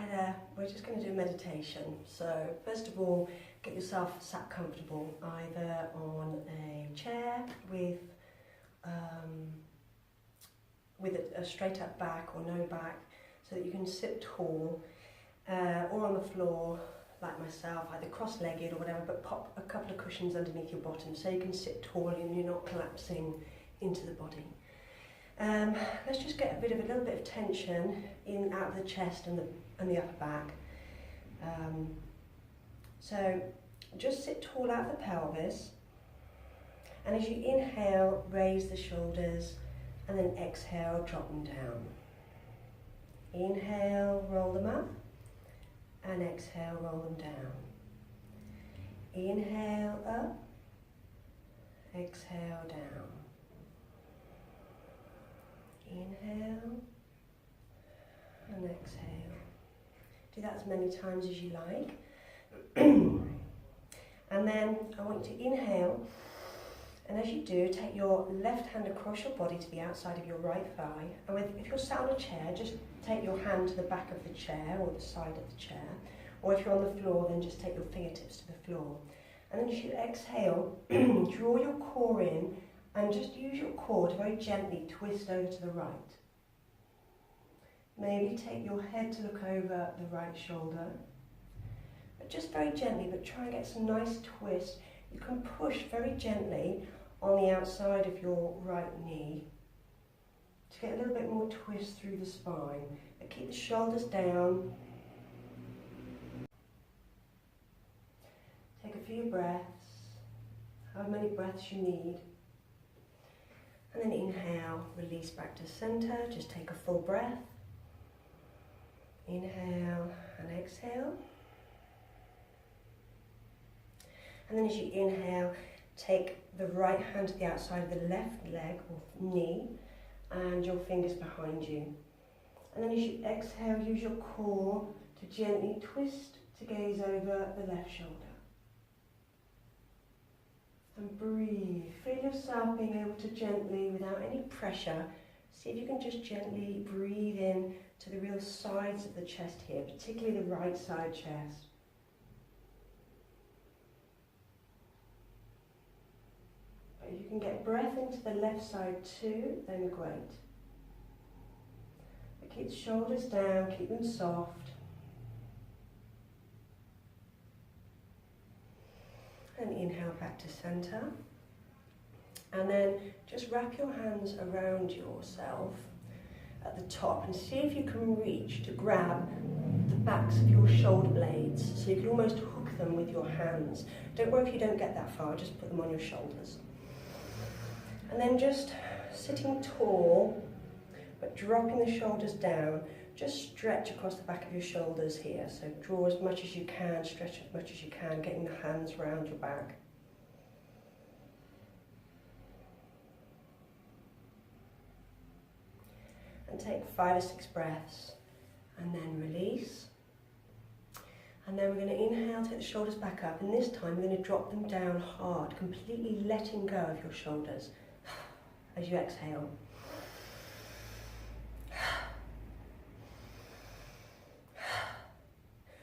Hi there, we're just going to do a meditation. So first of all, get yourself sat comfortable, either on a chair with a straight up back or no back, so that you can sit tall, or on the floor like myself, either cross-legged or whatever, but pop a couple of cushions underneath your bottom so you can sit tall and you're not collapsing into the body. Let's just get a little bit of tension in out of the chest and the upper back. So just sit tall out of the pelvis, and as you inhale, raise the shoulders, and then exhale, drop them down. Inhale, roll them up, and exhale, roll them down. Inhale up, exhale down. Inhale and exhale. Do that as many times as you like. And then I want you to inhale, and as you do, take your left hand across your body to the outside of your right thigh. And if you're sat on a chair, just take your hand to the back of the chair or the side of the chair. Or if you're on the floor, then just take your fingertips to the floor. And then as you exhale, draw your core in, and just use your core to very gently twist over to the right. Maybe take your head to look over the right shoulder. But just very gently, but try and get some nice twist. You can push very gently on the outside of your right knee to get a little bit more twist through the spine. But keep the shoulders down. Take a few breaths, however many breaths you need. And then inhale, release back to center, just take a full breath. Inhale and exhale. And then as you inhale, take the right hand to the outside of the left leg or knee and your fingers behind you. And then as you exhale, use your core to gently twist to gaze over the left shoulder. And breathe. Feel yourself being able to gently, without any pressure, see if you can just gently breathe in to the real sides of the chest here, particularly the right side chest. But if you can get breath into the left side too, then great. But keep the shoulders down, keep them soft. And inhale back to center. And then just wrap your hands around yourself at the top and see if you can reach to grab the backs of your shoulder blades, so you can almost hook them with your hands. Don't worry if you don't get that far, just put them on your shoulders. And then just sitting tall, but dropping the shoulders down, just stretch across the back of your shoulders here. So draw as much as you can, stretch as much as you can, getting the hands around your back. And take 5 or 6 breaths, and then release. And then we're going to inhale, take the shoulders back up, and this time we're going to drop them down hard, completely letting go of your shoulders as you exhale.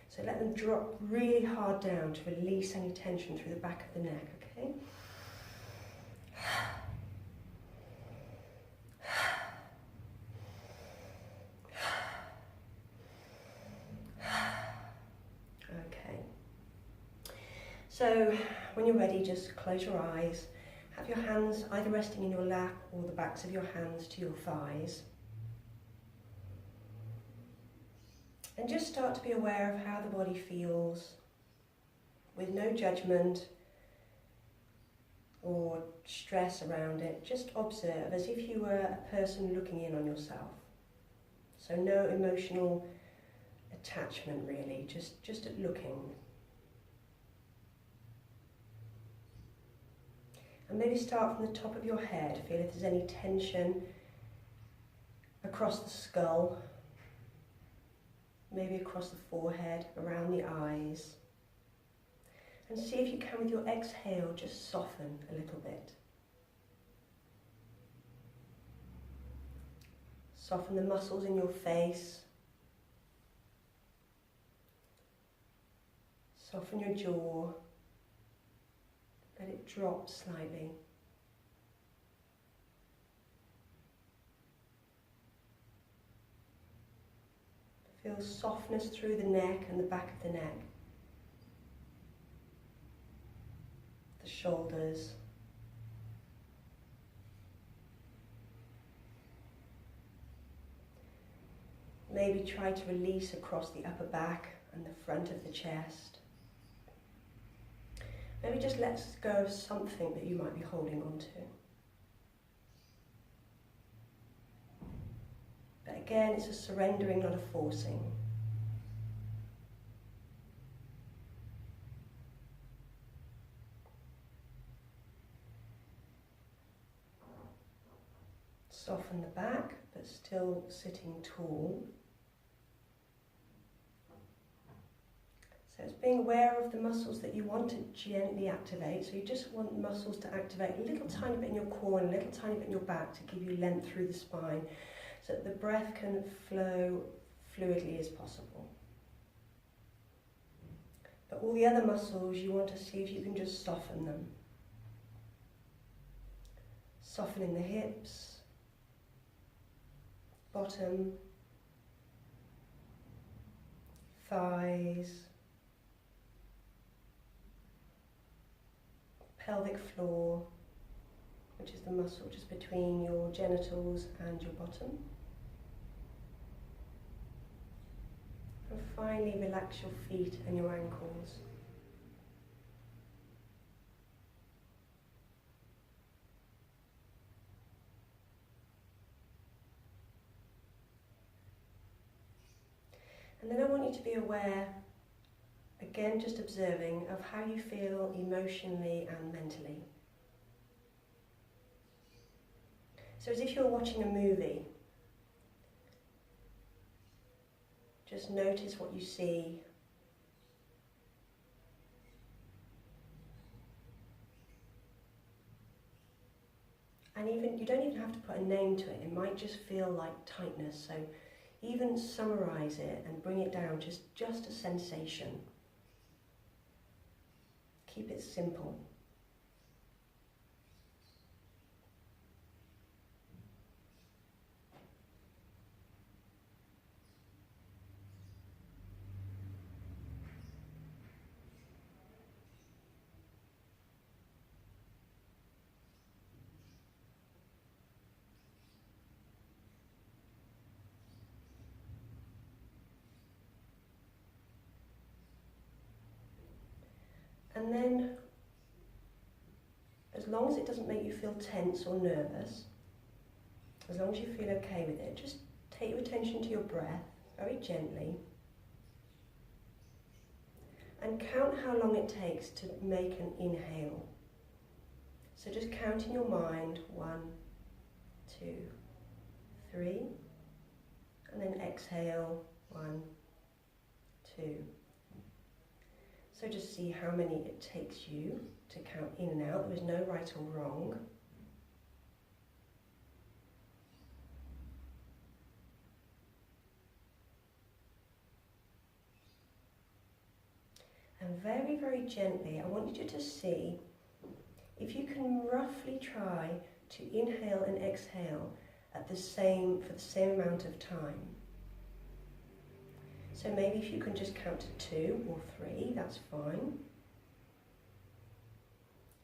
So let them drop really hard down to release any tension through the back of the neck, okay? Okay. So when you're ready, just close your eyes. Have your hands either resting in your lap or the backs of your hands to your thighs. And just start to be aware of how the body feels, with no judgment or stress around it. Just observe as if you were a person looking in on yourself. So no emotional attachment really, just at looking. And maybe start from the top of your head. Feel if there's any tension across the skull, maybe across the forehead, around the eyes. And see if you can, with your exhale, just soften a little bit. Soften the muscles in your face. Soften your jaw. Let it drop slightly. Feel softness through the neck and the back of the neck. The shoulders. Maybe try to release across the upper back and the front of the chest. Maybe just let go of something that you might be holding on to. But again, it's a surrendering, not a forcing. Soften the back, but still sitting tall. So it's being aware of the muscles that you want to gently activate. So you just want muscles to activate a little tiny bit in your core and a little tiny bit in your back to give you length through the spine, so that the breath can flow fluidly as possible. But all the other muscles, you want to see if you can just soften them. Softening the hips, bottom, thighs, pelvic floor, which is the muscle just between your genitals and your bottom. And finally, relax your feet and your ankles. And then I want you to be aware, again just observing, of how you feel emotionally and mentally. So as if you're watching a movie, just notice what you see. And you don't even have to put a name to it. It might just feel like tightness. So even summarize it and bring it down, just a sensation. Keep it simple. And then, as long as it doesn't make you feel tense or nervous, as long as you feel okay with it, just take your attention to your breath very gently and count how long it takes to make an inhale. So just count in your mind, 1, 2, 3, and then exhale, 1, 2. So just see how many it takes you to count in and out. There is no right or wrong. And very, very gently, I want you to see if you can roughly try to inhale and exhale for the same amount of time. So maybe if you can just count to 2 or 3, that's fine.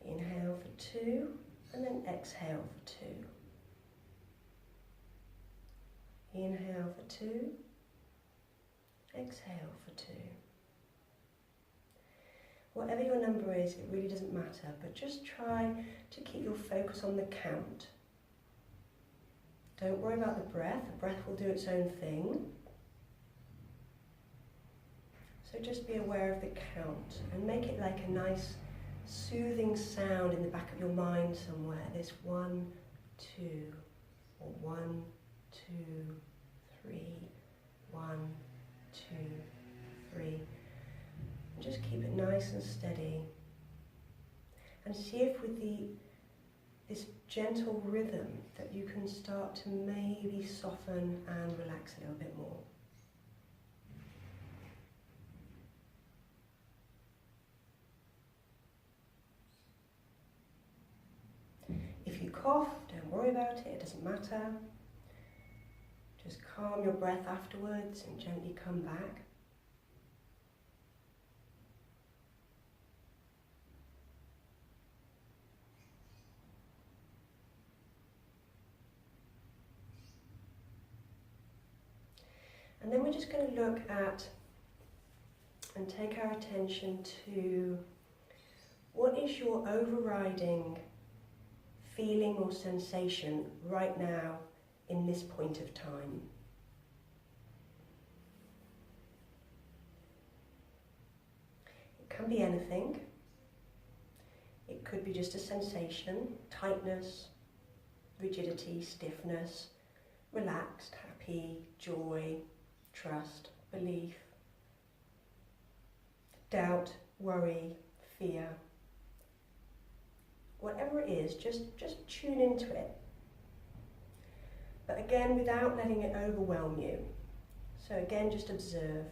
Inhale for 2, and then exhale for 2. Inhale for 2, exhale for 2. Whatever your number is, it really doesn't matter, but just try to keep your focus on the count. Don't worry about the breath will do its own thing. So just be aware of the count and make it like a nice soothing sound in the back of your mind somewhere. This 1, 2, or 1, 2, 3, 1, 2, 3. And just keep it nice and steady. And see if with this gentle rhythm that you can start to maybe soften and relax a little bit more. If you cough, don't worry about it, it doesn't matter. Just calm your breath afterwards and gently come back. And then we're just going to look at and take our attention to what is your overriding feeling or sensation right now in this point of time. It can be anything. It could be just a sensation, tightness, rigidity, stiffness, relaxed, happy, joy, trust, belief, doubt, worry, fear. Whatever it is, just tune into it. But again, without letting it overwhelm you. So again, just observe.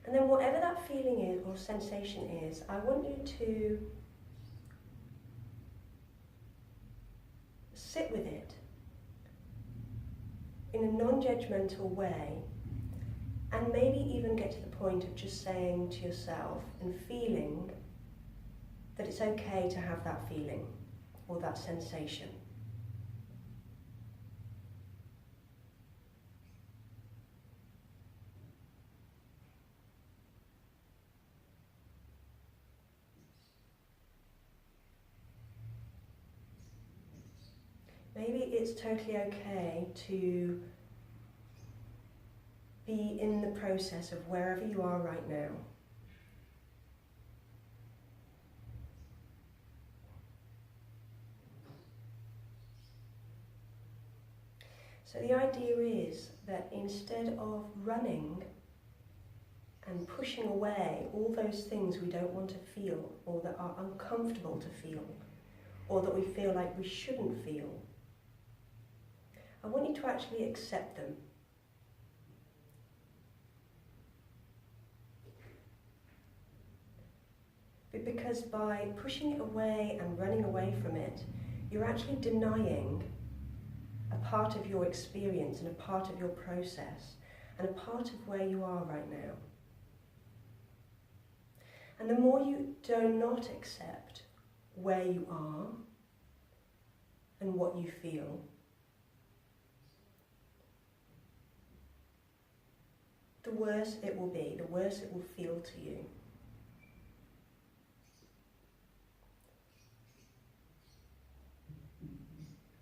And then whatever that feeling is or sensation is, I want you to sit with it in a non-judgmental way, and maybe even get to the point of just saying to yourself and feeling that it's okay to have that feeling or that sensation. Maybe it's totally okay to be in the process of wherever you are right now. So the idea is that instead of running and pushing away all those things we don't want to feel, or that are uncomfortable to feel, or that we feel like we shouldn't feel, I want you to actually accept them. Because by pushing it away and running away from it, you're actually denying a part of your experience and a part of your process and a part of where you are right now. And the more you do not accept where you are and what you feel, the worse it will be, the worse it will feel to you.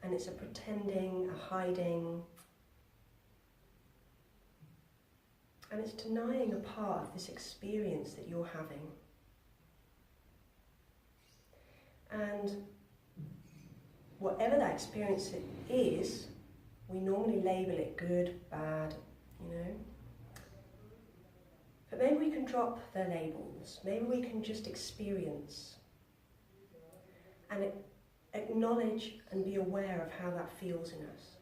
And it's a pretending, a hiding, and it's denying a part of this experience that you're having. And whatever that experience is, we normally label it good, bad, you know. But maybe we can drop the labels. Maybe we can just experience and acknowledge and be aware of how that feels in us.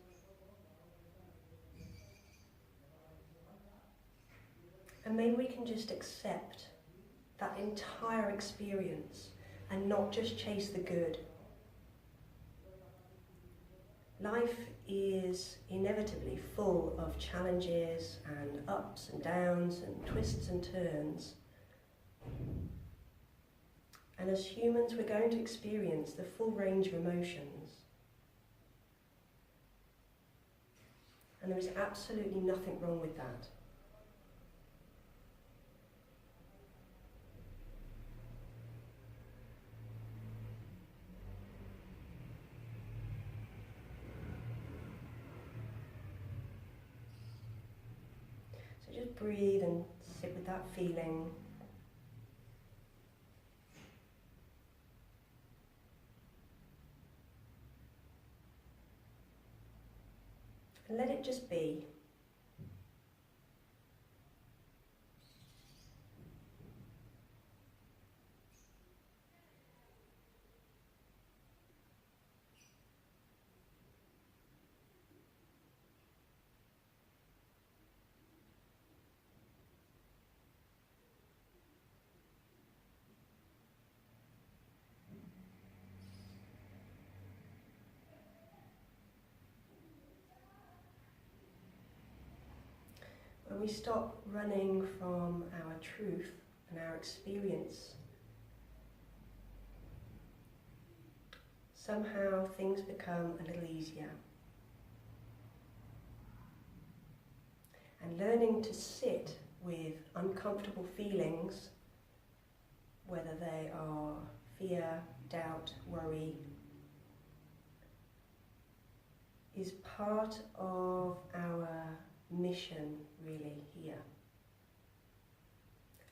And maybe we can just accept that entire experience and not just chase the good. Life is inevitably full of challenges and ups and downs and twists and turns. And as humans, we're going to experience the full range of emotions. And there is absolutely nothing wrong with that. So just breathe and sit with that feeling. And let it just be. when we stop running from our truth and our experience, somehow things become a little easier. And learning to sit with uncomfortable feelings, whether they are fear, doubt, worry, is part of our mission really here.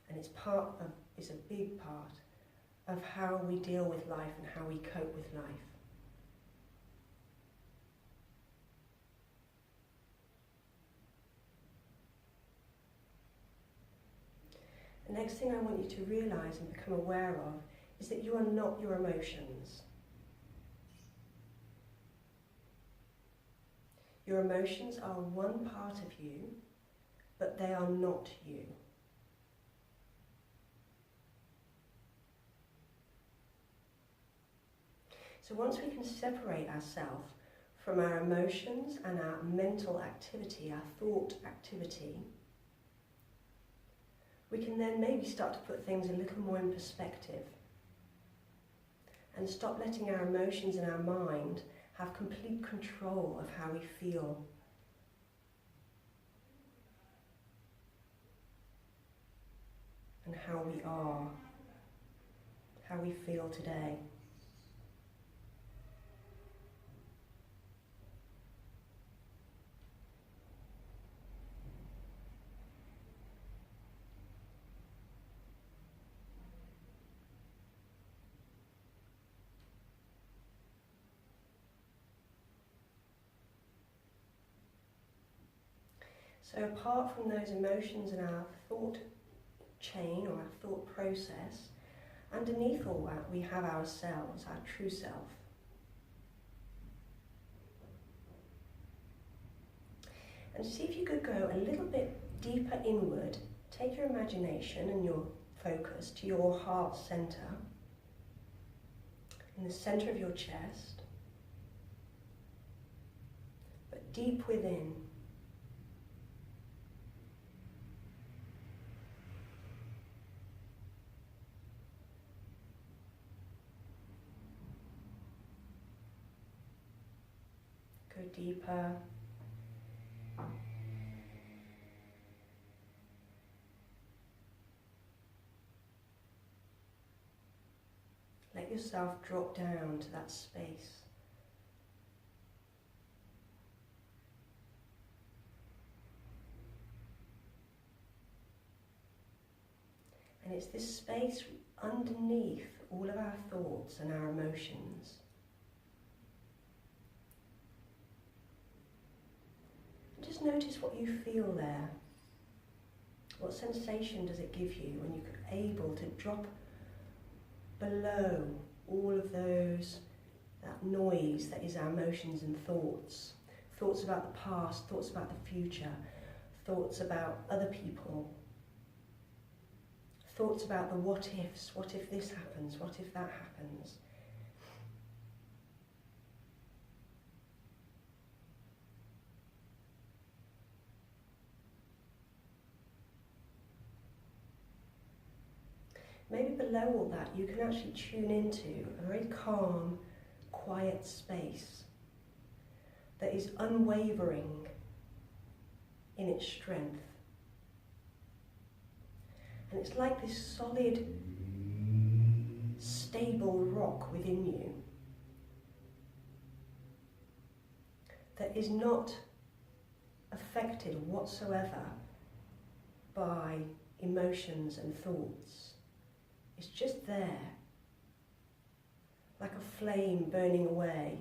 And it's a big part of how we deal with life and how we cope with life. The next thing I want you to realise and become aware of is that you are not your emotions. Your emotions are one part of you, but they are not you. So once we can separate ourselves from our emotions and our mental activity, our thought activity, we can then maybe start to put things a little more in perspective and stop letting our emotions and our mind have complete control of how we feel. And how we are, how we feel today. So apart from those emotions and our thought chain or our thought process, underneath all that we have ourselves, our true self. And see if you could go a little bit deeper inward, take your imagination and your focus to your heart center, in the center of your chest, but deep within. Go deeper. Let yourself drop down to that space. And it's this space underneath all of our thoughts and our emotions. Just notice what you feel there. What sensation does it give you when you're able to drop below all of that noise that is our emotions and thoughts. Thoughts about the past, thoughts about the future, thoughts about other people, thoughts about the what ifs, what if this happens, what if that happens. Maybe below all that you can actually tune into a very calm, quiet space that is unwavering in its strength. And it's like this solid, stable rock within you that is not affected whatsoever by emotions and thoughts. It's just there, like a flame burning away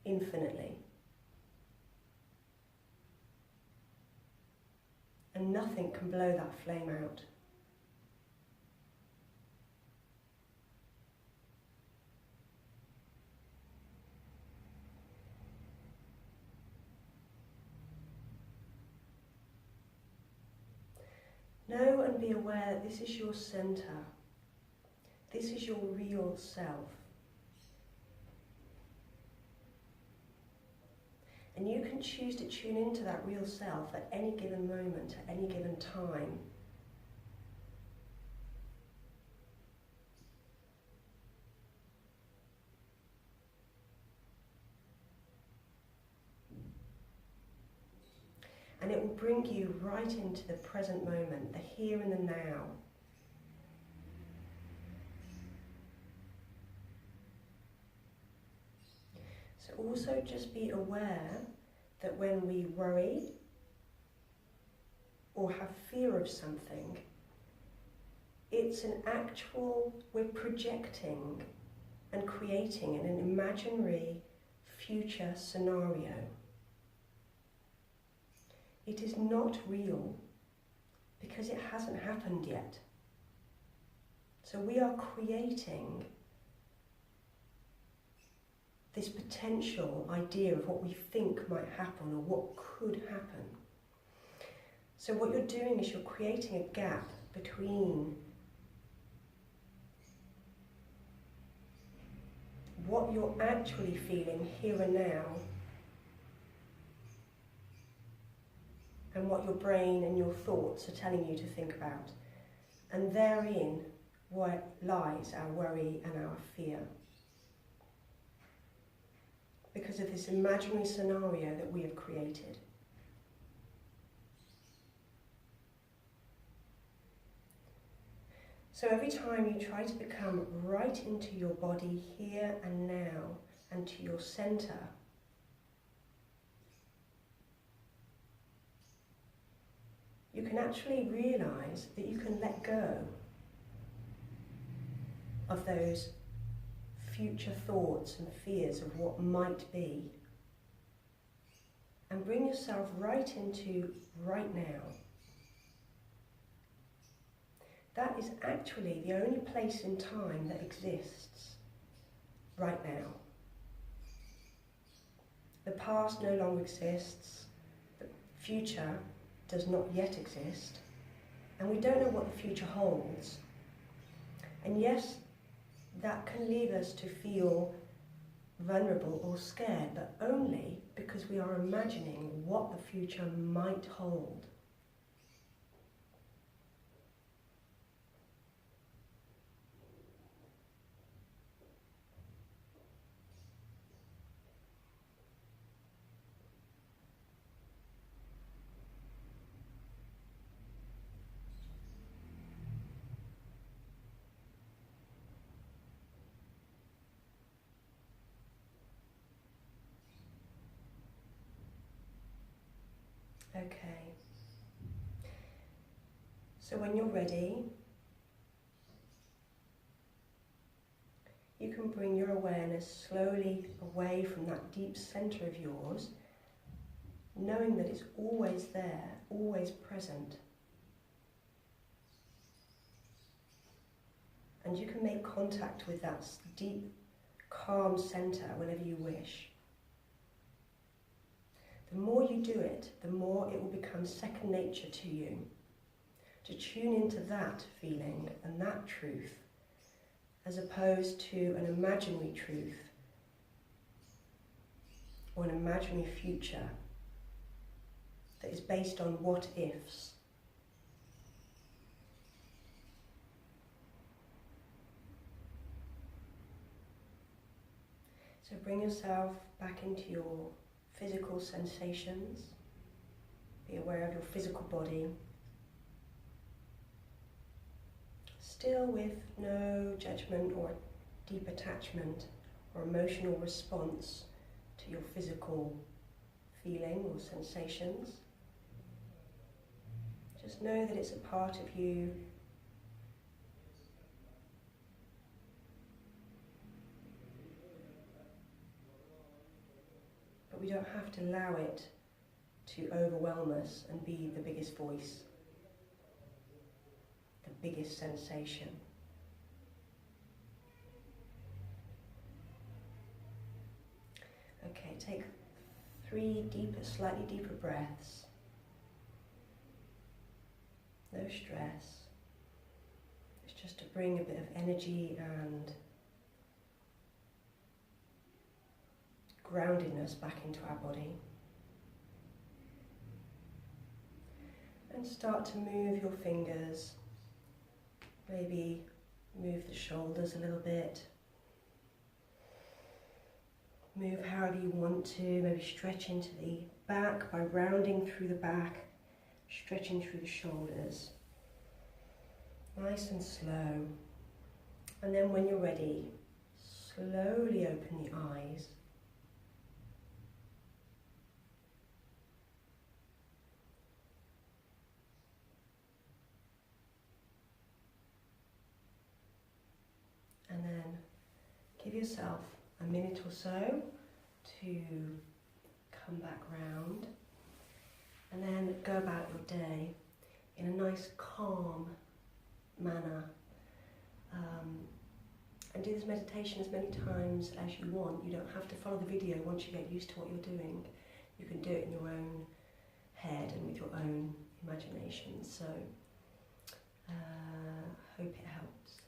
infinitely. And nothing can blow that flame out. Know and be aware that this is your center. This is your real self. And you can choose to tune into that real self at any given moment. moment at any given time. And it will bring you right into the present moment, the here and the now. So also just be aware that when we worry or have fear of something, it's an actual, we're projecting and creating an imaginary future scenario. It is not real because it hasn't happened yet. So we are creating this potential idea of what we think might happen or what could happen. So what you're doing is you're creating a gap between what you're actually feeling here and now and what your brain and your thoughts are telling you to think about. And therein lies our worry and our fear. Because of this imaginary scenario that we have created. So every time you try to become right into your body here and now and to your center, you can actually realize that you can let go of those future thoughts and fears of what might be, and bring yourself right into right now. That is actually the only place in time that exists right now. The past no longer exists, the future does not yet exist, and we don't know what the future holds. And yes, that can lead us to feel vulnerable or scared, but only because we are imagining what the future might hold. Okay. So when you're ready, you can bring your awareness slowly away from that deep center of yours, knowing that it's always there, always present. And you can make contact with that deep, calm center whenever you wish. The more you do it, the more it will become second nature to you, to tune into that feeling and that truth, as opposed to an imaginary truth or an imaginary future that is based on what-ifs. So bring yourself back into your physical sensations. Be aware of your physical body. Still with no judgment or deep attachment or emotional response to your physical feeling or sensations. Just know that it's a part of you. But we don't have to allow it to overwhelm us and be the biggest voice, the biggest sensation. Okay, take 3 deeper, slightly deeper breaths. No stress. It's just to bring a bit of energy and groundedness back into our body. And start to move your fingers, maybe move the shoulders a little bit. Move however you want to, maybe stretch into the back by rounding through the back, stretching through the shoulders. Nice and slow. And then when you're ready, slowly open the eyes. And then give yourself a minute or so to come back round, and then go about your day in a nice calm manner, and do this meditation as many times as you want. You don't have to follow the video once you get used to what you're doing. You can do it in your own head and with your own imagination. So hope it helps.